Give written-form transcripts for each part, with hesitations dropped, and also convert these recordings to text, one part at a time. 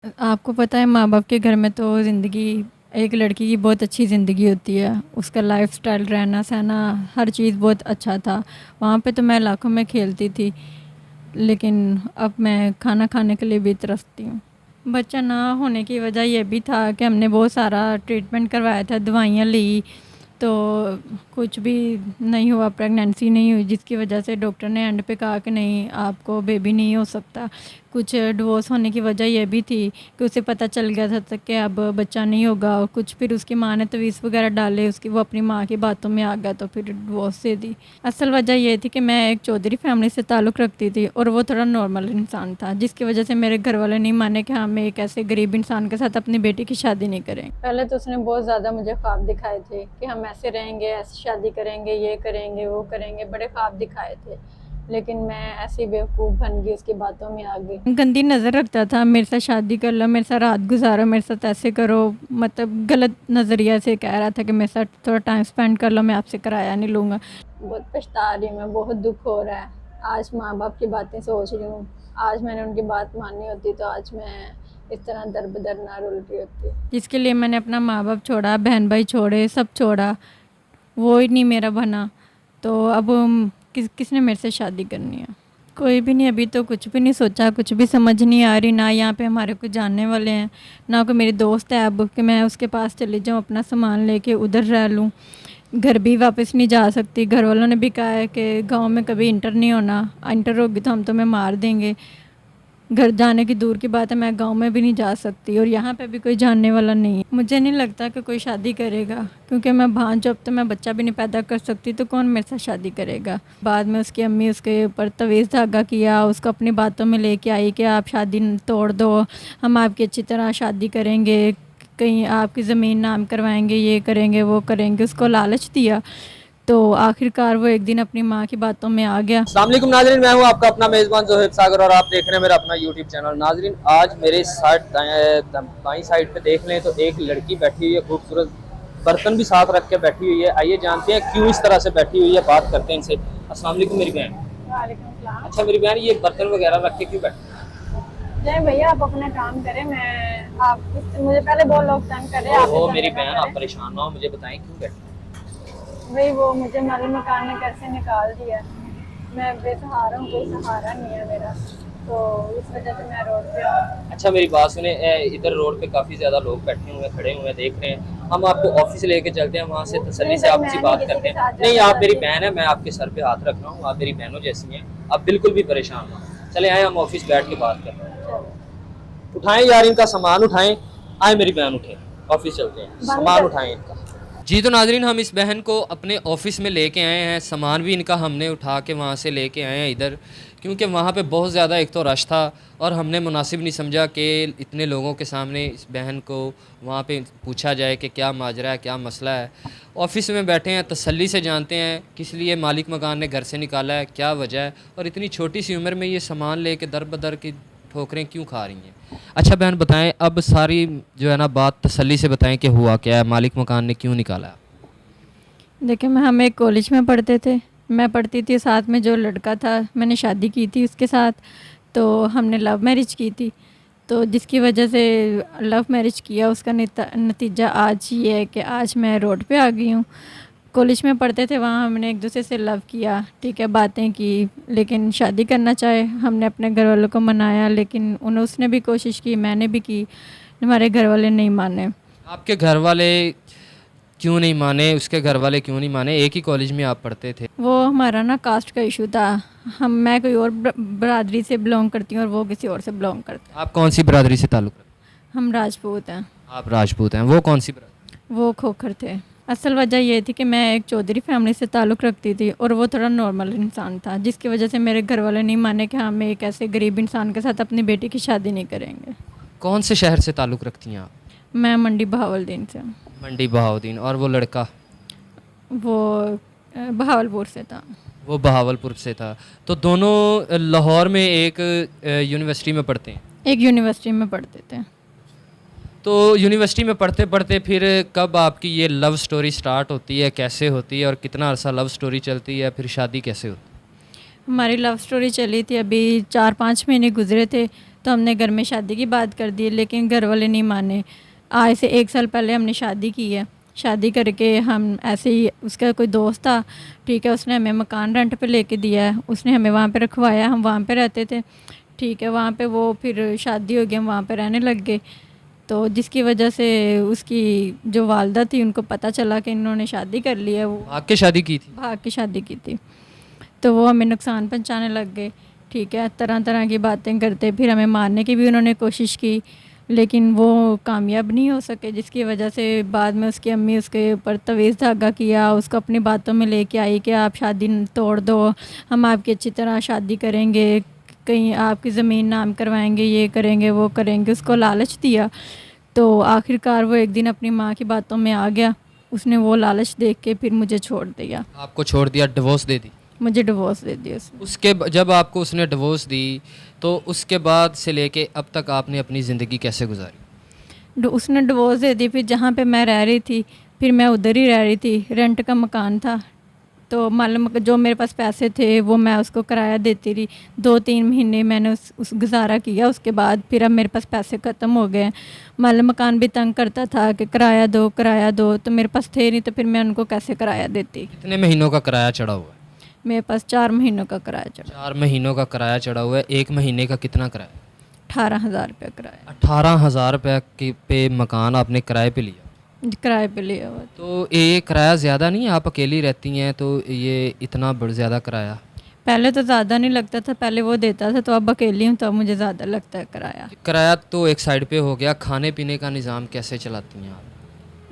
आपको पता है माँ बाप के घर में तो ज़िंदगी एक लड़की की बहुत अच्छी ज़िंदगी होती है। उसका लाइफस्टाइल रहना सहना हर चीज़ बहुत अच्छा था। वहाँ पे तो मैं लाखों में खेलती थी, लेकिन अब मैं खाना खाने के लिए भी तरसती हूँ। बच्चा ना होने की वजह ये भी था कि हमने बहुत सारा ट्रीटमेंट करवाया था, दवाइयाँ ली, तो कुछ भी नहीं हुआ, प्रेगनेंसी नहीं हुई, जिसकी वजह से डॉक्टर ने एंड पे कहा कि नहीं, आपको बेबी नहीं हो सकता। कुछ डिवोर्स होने की वजह यह भी थी कि उसे पता चल गया था कि अब बच्चा नहीं होगा, और कुछ फिर उसकी माँ ने तवीज़ वगैरह डाले, उसकी वो अपनी माँ की बातों में आ गया तो फिर डिवोर्स दे दी। असल वजह यह थी कि मैं एक चौधरी फैमिली से ताल्लुक़ रखती थी और वो थोड़ा नॉर्मल इंसान था, जिसकी वजह से मेरे घर वाले नहीं माने कि हाँ, मैं एक ऐसे गरीब इंसान के साथ अपनी बेटी की शादी नहीं करें। पहले तो उसने बहुत ज़्यादा मुझे ख्वाब दिखाए थे कि हम ऐसे रहेंगे, ऐसे शादी करेंगे, ये करेंगे, वो करेंगे, बड़े ख्वाब दिखाए थे, लेकिन मैं ऐसी बेवकूफ़ बन गई, उसकी बातों में आ गई। गंदी नज़र रखता था, मेरे साथ शादी कर लो, मेरे साथ रात गुजारो, मेरे साथ ऐसे करो, मतलब गलत नज़रिया से कह रहा था कि मेरे साथ थोड़ा टाइम स्पेंड कर लो, मैं आपसे किराया नहीं लूँगा। बहुत पछता रही हूँ मैं, बहुत दुख हो रहा है। आज माँ बाप की बातें सोच रही हूँ, आज मैंने उनकी बात माननी होती तो आज मैं इस तरह दर बदर ना रुल रही होती। जिसके लिए मैंने अपना माँ बाप छोड़ा, बहन भाई छोड़े, सब छोड़ा, वो ही नहीं मेरा बना, तो अब किसने मेरे से शादी करनी है? कोई भी नहीं, अभी तो कुछ भी नहीं सोचा, कुछ भी समझ नहीं आ रही। ना यहाँ पे हमारे कुछ जानने वाले हैं, ना कोई मेरी दोस्त है अब कि मैं उसके पास चली जाऊँ, अपना सामान लेके उधर रह लूँ। घर भी वापस नहीं जा सकती, घर वालों ने भी कहा है कि गांव में कभी इंटर नहीं होना, इंटर होगी तो हम तुम्हें मार देंगे। घर जाने की दूर की बात है, मैं गांव में भी नहीं जा सकती और यहाँ पे भी कोई जानने वाला नहीं है। मुझे नहीं लगता कि कोई शादी करेगा, क्योंकि मैं भांज, अब तो मैं बच्चा भी नहीं पैदा कर सकती, तो कौन मेरे साथ शादी करेगा? बाद में उसकी अम्मी उसके ऊपर तवीज़ धागा किया, उसको अपनी बातों में लेके आई कि आप शादी तोड़ दो, हम आपकी अच्छी तरह शादी करेंगे, कहीं आपकी ज़मीन नाम करवाएंगे, ये करेंगे, वो करेंगे, उसको लालच दिया। तो आखिरकार वो एक दिन अपनी माँ की बातों में आ गया। अस्सलाम वालेकुम नाजरीन, मैं हूं आपका अपना मेज़बान ज़ोहैब सागर और आप देख रहे हैं मेरा अपना यूट्यूब चैनल। नाजरीन, आज मेरे साथ बाईं साइड पे देख लें तो एक लड़की बैठी हुई है, खूबसूरत बर्तन भी साथ रख के बैठी हुई है। आइए जानते हैं क्यों इस तरह से बैठी हुई है, बात करते हैं इनसे। अस्सलाम वालेकुम मेरी बहन। अच्छा मेरी बहन, ये बर्तन वगैरह रख के क्यों बैठी? जय भैया, आप अपना काम करें, मैं आप मुझे पहले बहुत लोग तंग कर रहे हैं, ओहो मेरी बहन, आप परेशान ना हो, मुझे बताएं क्यों बैठी? भाई वो मुझे मालूम मकान ने घर से निकाल दिया, मैं बेसहारा हूँ, कोई सहारा नहीं है मेरा, तो इस वजह से मैं रोड पे हूँ। अच्छा मेरी बात सुने, इधर रोड पे काफ़ी ज़्यादा लोग बैठे हुए हैं, खड़े हुए हैं, देख रहे हैं। हम आपको ऑफिस लेके चलते हैं, वहाँ से तसल्ली से आपसे बात करते हैं। नहीं, आप मेरी बहन है, मैं आपके सर पे हाथ रख रहा हूँ, आप मेरी बहनों जैसी हैं, आप बिल्कुल भी परेशान ना हो। चले आए, हम ऑफिस बैठ के बात करते हैं। उठाएं यार इनका सामान, उठाएं। आए मेरी बहन, उठे, ऑफिस चलते हैं, सामान उठाएं इनका। जी तो नाजरीन, हम इस बहन को अपने ऑफिस में लेके आए हैं, सामान भी इनका हमने उठा के वहाँ से लेके आए हैं इधर, क्योंकि वहाँ पे बहुत ज़्यादा एक तो रश था और हमने मुनासिब नहीं समझा कि इतने लोगों के सामने इस बहन को वहाँ पे पूछा जाए कि क्या माजरा है, क्या मसला है। ऑफिस में बैठे हैं, तसल्ली से जानते हैं किस लिए मालिक मकान ने घर से निकाला है, क्या वजह है, और इतनी छोटी सी उम्र में ये सामान ले कर दर बदर की ठोकरें क्यों खा रही हैं। अच्छा बहन बताएं, अब सारी जो है ना बात तसल्ली से बताएं कि हुआ क्या है, मालिक मकान ने क्यों निकाला? देखिए, हम एक कॉलेज में पढ़ते थे, मैं पढ़ती थी, साथ में जो लड़का था मैंने शादी की थी उसके साथ, तो हमने लव मैरिज की थी, तो जिसकी वजह से लव मैरिज किया, उसका नतीजा आज ये है कि आज मैं रोड पे आ गई हूँ। कॉलेज में पढ़ते थे, वहाँ हमने एक दूसरे से लव किया, ठीक है, बातें की, लेकिन शादी करना चाहे, हमने अपने घर वालों को मनाया, लेकिन उसने भी कोशिश की, मैंने भी की, हमारे घर वाले नहीं माने। आपके घर वाले क्यों नहीं माने? उसके घर वाले क्यों नहीं माने? एक ही कॉलेज में आप पढ़ते थे। वो हमारा ना कास्ट का इशू था, मैं कोई और बरादरी से बिलोंग करती हूँ और वो किसी और से बिलोंग करता है। आप कौन सी बरादरी से ताल्लुक़ रखते हम राजपूत हैं। हैं? आप राजपूत हैं, वो कौन सी बरादरी? वो खोखर थे। असल वजह ये थी कि मैं एक चौधरी फैमिली से ताल्लुक़ रखती थी और वो थोड़ा नॉर्मल इंसान था, जिसकी वजह से मेरे घर वाले नहीं माने कि हाँ, मैं एक ऐसे गरीब इंसान के साथ अपनी बेटी की शादी नहीं करेंगे। कौन से शहर से ताल्लुक़ रखती हैं आप? मैं मंडी बहावलदीन से। मंडी बहाउद्दीन। और वो लड़का? वो बहावलपुर से था। वो बहावलपुर से था। तो दोनों लाहौर में एक यूनिवर्सिटी में पढ़ते हैं? एक यूनिवर्सिटी में पढ़ते थे। तो यूनिवर्सिटी में पढ़ते पढ़ते फिर कब आपकी ये लव स्टोरी स्टार्ट होती है, कैसे होती है और कितना अरसा लव स्टोरी चलती है, फिर शादी कैसे होती है? हमारी लव स्टोरी चली थी, अभी 4-5 महीने गुजरे थे, तो तो हमने घर में शादी की बात कर दी, लेकिन घर वाले नहीं माने। आज से 1 साल पहले हमने शादी की है। शादी करके हम ऐसे ही, उसका कोई दोस्त था, ठीक है, उसने हमें मकान रेंट पे लेके दिया है, उसने हमें वहाँ पे रखवाया, हम वहाँ पे रहते थे, ठीक है। वहाँ पे वो फिर शादी हो गई, हम वहाँ पे रहने लग गए। तो जिसकी वजह से उसकी जो वालदा थी, उनको पता चला कि इन्होंने शादी कर ली है, वो भाग के शादी की थी? भाग के शादी की थी। तो वो हमें नुकसान पहुंचाने लग गए, ठीक है, तरह तरह की बातें करते, फिर हमें मारने की भी उन्होंने कोशिश की, लेकिन वो कामयाब नहीं हो सके, जिसकी वजह से बाद में उसकी अम्मी उसके ऊपर तवीज़ धागा किया, उसको अपनी बातों में लेके आई कि आप शादी तोड़ दो, हम आपकी अच्छी तरह शादी करेंगे, कहीं आपकी ज़मीन नाम करवाएंगे, ये करेंगे वो करेंगे, उसको लालच दिया। तो आखिरकार वो एक दिन अपनी माँ की बातों में आ गया, उसने वो लालच देख के फिर मुझे छोड़ दिया, आपको छोड़ दिया, डिवोर्स दे दी? मुझे डिवोर्स दे दिया उसने। जब आपको उसने डिवोर्स दी, तो उसके बाद से लेके अब तक आपने अपनी ज़िंदगी कैसे गुजारी? उसने डिवोर्स दे दी, फिर जहाँ पे मैं रह रही थी, फिर मैं उधर ही रह रही थी, रेंट का मकान था। तो मालूम जो मेरे पास पैसे थे वो मैं उसको किराया देती रही, 2-3 महीने मैंने उस गुजारा किया। उसके बाद फिर अब मेरे पास पैसे ख़त्म हो गए। मालूम मकान भी तंग करता था कि किराया दो, तो मेरे पास थे नहीं, तो फिर मैं उनको कैसे किराया देती। कितने महीनों का किराया चढ़ा हुआ है? मेरे पास 4 महीनों का किराया चढ़ा। 4 महीनों का किराया चढ़ा हुआ है। 1 महीने का कितना किराया? 18,000 रुपया किराया। 18,000 रुपये पे मकान आपने किराए पे लिया? किराए पे लिया हुआ। तो ये किराया ज़्यादा नहीं है? आप अकेली रहती हैं तो ये इतना बड़ ज़्यादा किराया? पहले तो ज़्यादा नहीं लगता था, पहले वो देता था, तो अब अकेली हूँ तो अब मुझे ज़्यादा लगता है किराया। किराया तो एक साइड पे हो गया, खाने पीने का निज़ाम कैसे चलाती हैं आप?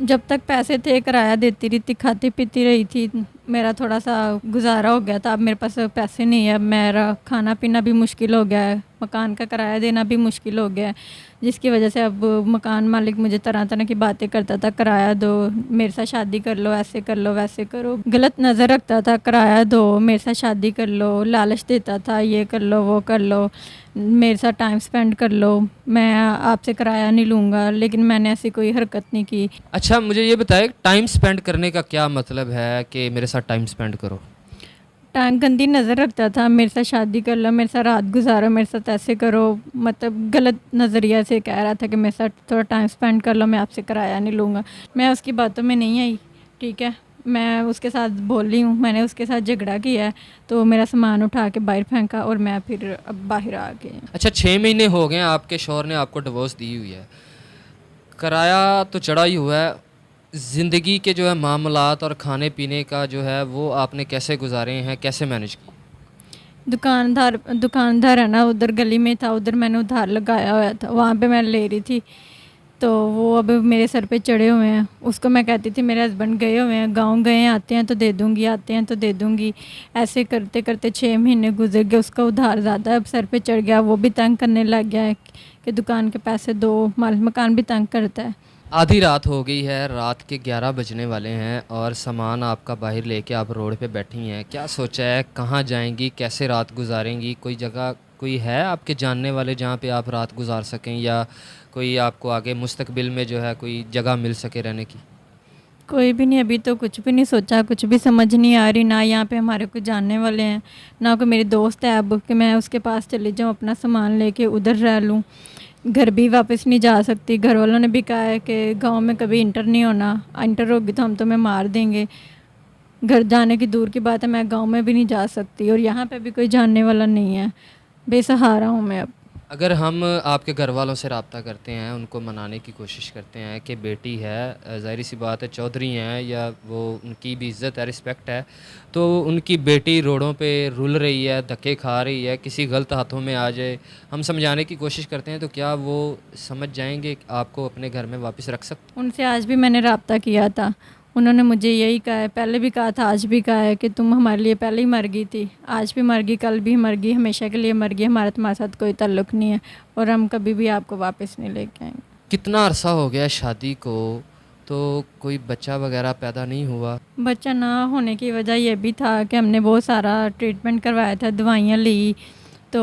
जब तक पैसे थे किराया देती रही थी, खाती पीती रही थी, मेरा थोड़ा सा गुजारा हो गया था। अब मेरे पास पैसे नहीं है, मेरा खाना पीना भी मुश्किल हो गया है, मकान का किराया देना भी मुश्किल हो गया है, जिसकी वजह से अब मकान मालिक मुझे तरह तरह की बातें करता था, किराया दो, मेरे साथ शादी कर लो, ऐसे कर लो वैसे करो, गलत नज़र रखता था, किराया दो, मेरे साथ शादी कर लो, लालच देता था, ये कर लो वो कर लो, मेरे साथ टाइम स्पेंड कर लो, मैं आपसे किराया नहीं लूँगा, लेकिन मैंने ऐसी कोई हरकत नहीं की। अच्छा, मुझे ये बताएं, टाइम स्पेंड करने का क्या मतलब है कि मेरे साथ टाइम स्पेंड करो? टाइम गंदी नज़र रखता था, मेरे साथ शादी कर लो, मेरे साथ रात गुजारो, मेरे साथ ऐसे करो, मतलब गलत नज़रिया से कह रहा था कि मेरे साथ थोड़ा टाइम स्पेंड कर लो, मैं आपसे किराया नहीं लूँगा। मैं उसकी बातों में नहीं आई, ठीक है, मैं उसके साथ बोली हूँ, मैंने उसके साथ झगड़ा किया है, तो मेरा सामान उठा के बाहर फेंका और मैं फिर अब बाहर आ गई। अच्छा, 6 महीने हो गए आपके शौहर ने आपको डिवोर्स दी हुई है, किराया तो चढ़ा ही हुआ है, ज़िंदगी के जो है मामलात और खाने पीने का जो है वो आपने कैसे गुजारे हैं, कैसे मैनेज किए? दुकानदार है ना, उधर गली में था, उधर मैंने उधार लगाया हुआ था, वहाँ पे मैं ले रही थी, तो वो अब मेरे सर पे चढ़े हुए हैं। उसको मैं कहती थी मेरे हस्बैंड गए हुए हैं, गांव गए हैं, आते हैं तो दे दूंगी, आते हैं तो दे दूंगी, ऐसे करते करते 6 महीने गुजर गए। उसका उधार ज़्यादा अब सर पे चढ़ गया, वो भी तंग करने लग गया है कि दुकान के पैसे दो, मकान भी तंग करता है। आधी रात हो गई है, रात के 11 बजने वाले हैं और सामान आपका बाहर लेके आप रोड पे बैठी हैं, क्या सोचा है, कहाँ जाएंगी, कैसे रात गुजारेंगी? कोई जगह कोई है आपके जानने वाले जहाँ पे आप रात गुजार सकें, या कोई आपको आगे मुस्तकबिल में जो है कोई जगह मिल सके रहने की? कोई भी नहीं, अभी तो कुछ भी नहीं सोचा, कुछ भी समझ नहीं आ रही, ना यहाँ पे हमारे कुछ जानने वाले हैं, ना कोई मेरी दोस्त है अब कि मैं उसके पास चली जाऊँ, अपना सामान लेके उधर रह लूँ। घर भी वापस नहीं जा सकती, घर वालों ने भी कहा है कि गांव में कभी इंटर नहीं होना, इंटर होगी तो हम तुम्हें मार देंगे। घर जाने की दूर की बात है, मैं गांव में भी नहीं जा सकती, और यहाँ पे भी कोई जानने वाला नहीं है, बेसहारा हूँ मैं अब। अगर हम आपके घर वालों से रब्ता करते हैं, उनको मनाने की कोशिश करते हैं कि बेटी है, ज़ाहिर सी बात है, चौधरी हैं या वो उनकी भी इज़्ज़त है, रिस्पेक्ट है, तो उनकी बेटी रोडों पे रुल रही है, धक्के खा रही है, किसी गलत हाथों में आ जाए, हम समझाने की कोशिश करते हैं, तो क्या वो समझ जाएंगे कि आपको अपने घर में वापस रख सकते? उनसे आज भी मैंने रब्ता किया था, उन्होंने मुझे यही कहा है, पहले भी कहा था, आज भी कहा है कि तुम हमारे लिए पहले ही मर गई थी, आज भी मर गई, कल भी मर गई, हमेशा के लिए मर गई, हमारा तुम्हारे साथ कोई ताल्लुक़ नहीं है और हम कभी भी आपको वापस नहीं लेके आएंगे। कितना अरसा हो गया शादी को, तो कोई बच्चा वगैरह पैदा नहीं हुआ? बच्चा ना होने की वजह यह भी था कि हमने बहुत सारा ट्रीटमेंट करवाया था, दवाइयाँ ली, तो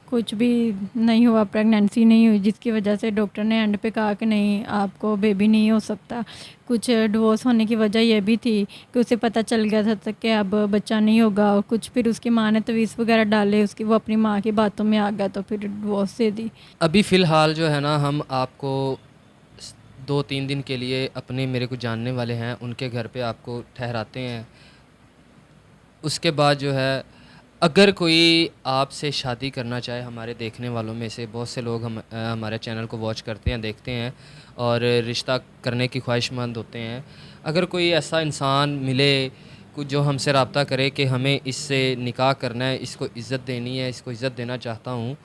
कुछ भी नहीं हुआ, प्रेगनेंसी नहीं हुई, जिसकी वजह से डॉक्टर ने एंड पे कहा कि नहीं आपको बेबी नहीं हो सकता। कुछ डिवोर्स होने की वजह यह भी थी कि उसे पता चल गया था तक कि अब बच्चा नहीं होगा, और कुछ फिर उसकी माँ ने तवीज़ वगैरह डाले, उसकी वो अपनी माँ की बातों में आ गया तो फिर डिवोर्स दे दी। अभी फ़िलहाल जो है ना, हम आपको 2-3 दिन के लिए अपने मेरे को जानने वाले हैं उनके घर पे आपको ठहराते हैं। उसके बाद जो है, अगर कोई आपसे शादी करना चाहे, हमारे देखने वालों में से बहुत से लोग हमारे चैनल को वॉच करते हैं, देखते हैं और रिश्ता करने की ख्वाहिशमंद होते हैं। अगर कोई ऐसा इंसान मिले कुछ जो हमसे रब्ता करे कि हमें इससे निकाह करना है, इसको इज़्ज़त देनी है, इसको इज़्ज़त देना चाहता हूँ,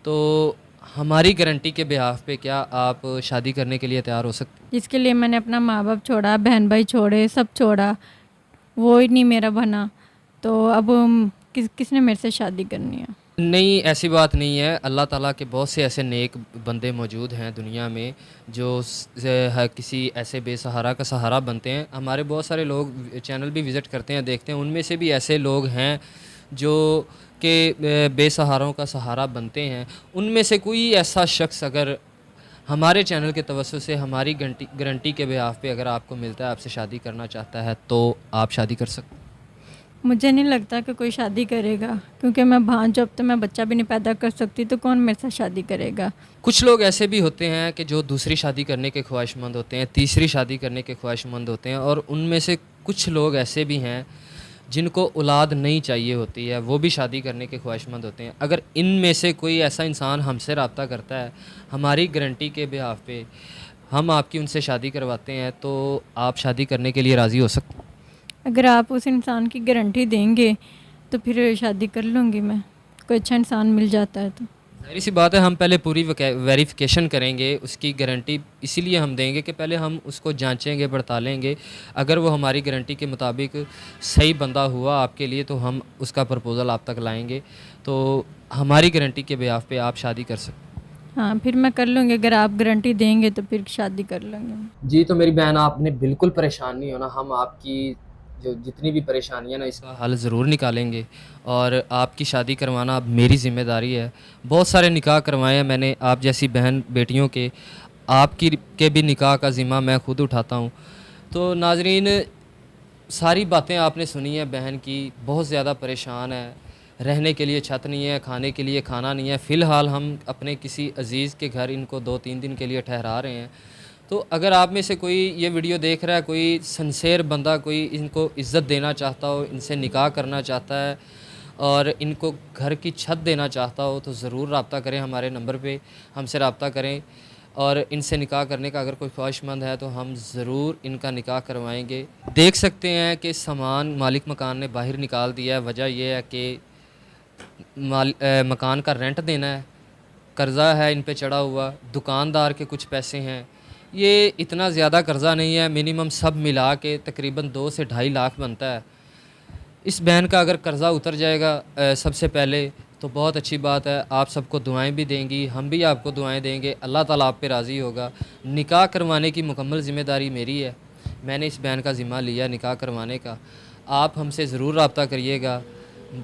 तो हमारी गारंटी के बिहाफ़ पे क्या आप शादी करने के लिए तैयार हो सकते हैं? जिसके लिए मैंने अपना माँ बाप छोड़ा, बहन भाई छोड़े, सब छोड़ा, वो ही नहीं मेरा बना, तो अब किसने मेरे से शादी करनी है। नहीं, ऐसी बात नहीं है। अल्लाह ताला के बहुत से ऐसे नेक बंदे मौजूद हैं दुनिया में जो किसी ऐसे बेसहारा का सहारा बनते हैं। हमारे बहुत सारे लोग चैनल भी विज़िट करते हैं, देखते हैं, उनमें से भी ऐसे लोग हैं जो कि बेसहारों का सहारा बनते हैं। उनमें से कोई ऐसा शख्स अगर हमारे चैनल के तवज्जुह से हमारी गारंटी के बिहाफ़ पे अगर आपको मिलता है, आपसे शादी करना चाहता है, तो आप शादी कर सकते हैं। मुझे नहीं लगता कि कोई शादी करेगा, क्योंकि मैं भांज, जब तो मैं बच्चा भी नहीं पैदा कर सकती तो कौन मेरे साथ शादी करेगा। कुछ लोग ऐसे भी होते हैं कि जो दूसरी शादी करने के ख्वाहिशमंद होते हैं, तीसरी शादी करने के ख्वाहिशमंद होते हैं, और उनमें से कुछ लोग ऐसे भी हैं जिनको औलाद नहीं चाहिए होती है, वो भी शादी करने के ख्वाहिशमंद होते हैं। अगर इनमें से कोई ऐसा इंसान हमसे रब्ता करता है, हमारी गारंटी के बिहाफ़ पे हम आपकी उनसे शादी करवाते हैं, तो आप शादी करने के लिए राज़ी हो सकते हैं। अगर आप उस इंसान की गारंटी देंगे तो फिर शादी कर लूँगी मैं, कोई अच्छा इंसान मिल जाता है तो। ज़ाहिर सी बात है, हम पहले पूरी वेरिफिकेशन करेंगे, उसकी गारंटी इसीलिए हम देंगे कि पहले हम उसको जांचेंगे, पड़तालेंगे। अगर वो हमारी गारंटी के मुताबिक सही बंदा हुआ आपके लिए, तो हम उसका प्रपोज़ल आप तक लाएंगे। तो हमारी गारंटी के बिहाफ़ पे आप शादी कर सकते हैं। हाँ, फिर मैं कर लूँगी, अगर आप गारंटी देंगे तो फिर शादी कर लूँगी। जी, तो मेरी बहन, आपने बिल्कुल परेशान नहीं होना। हम आपकी जो जितनी भी परेशानियाँ ना, इसका हल ज़रूर निकालेंगे और आपकी शादी करवाना अब मेरी ज़िम्मेदारी है। बहुत सारे निकाह करवाए हैं मैंने आप जैसी बहन बेटियों के, आपकी के भी निकाह का ज़िम्मा मैं खुद उठाता हूँ। तो नाज़रीन, सारी बातें आपने सुनी हैं बहन की, बहुत ज़्यादा परेशान है, रहने के लिए छत नहीं है, खाने के लिए खाना नहीं है। फ़िलहाल हम अपने किसी अज़ीज़ के घर इनको 2-3 दिन के लिए ठहरा रहे हैं। तो अगर आप में से कोई ये वीडियो देख रहा है, कोई सिंसेयर बंदा, कोई इनको इज़्ज़त देना चाहता हो, इनसे निकाह करना चाहता है और इनको घर की छत देना चाहता हो, तो ज़रूर रब्ता करें हमारे नंबर पे, हमसे रब्ता करें और इनसे निकाह करने का अगर कोई ख्वाहिशमंद है तो हम ज़रूर इनका निकाह करवाएंगे। देख सकते हैं कि सामान मालिक मकान ने बाहर निकाल दिया है। वजह यह है कि मकान का रेंट देना है, कर्ज़ा है इन पे चढ़ा हुआ, दुकानदार के कुछ पैसे हैं। ये इतना ज़्यादा कर्ज़ा नहीं है, मिनिमम सब मिला के तकरीबन 2 से ढाई लाख बनता है। इस बहन का अगर कर्ज़ा उतर जाएगा सबसे पहले, तो बहुत अच्छी बात है। आप सबको दुआएं भी देंगी, हम भी आपको दुआएं देंगे, अल्लाह ताला आप पे राज़ी होगा। निकाह करवाने की मुकम्मल ज़िम्मेदारी मेरी है, मैंने इस बहन का ज़िम्मा लिया निकाह करवाने का। आप हमसे ज़रूर रब्ता करिएगा।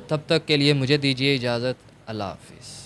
तब तक के लिए मुझे दीजिए इजाज़त। अल्लाह हाफ़िज़।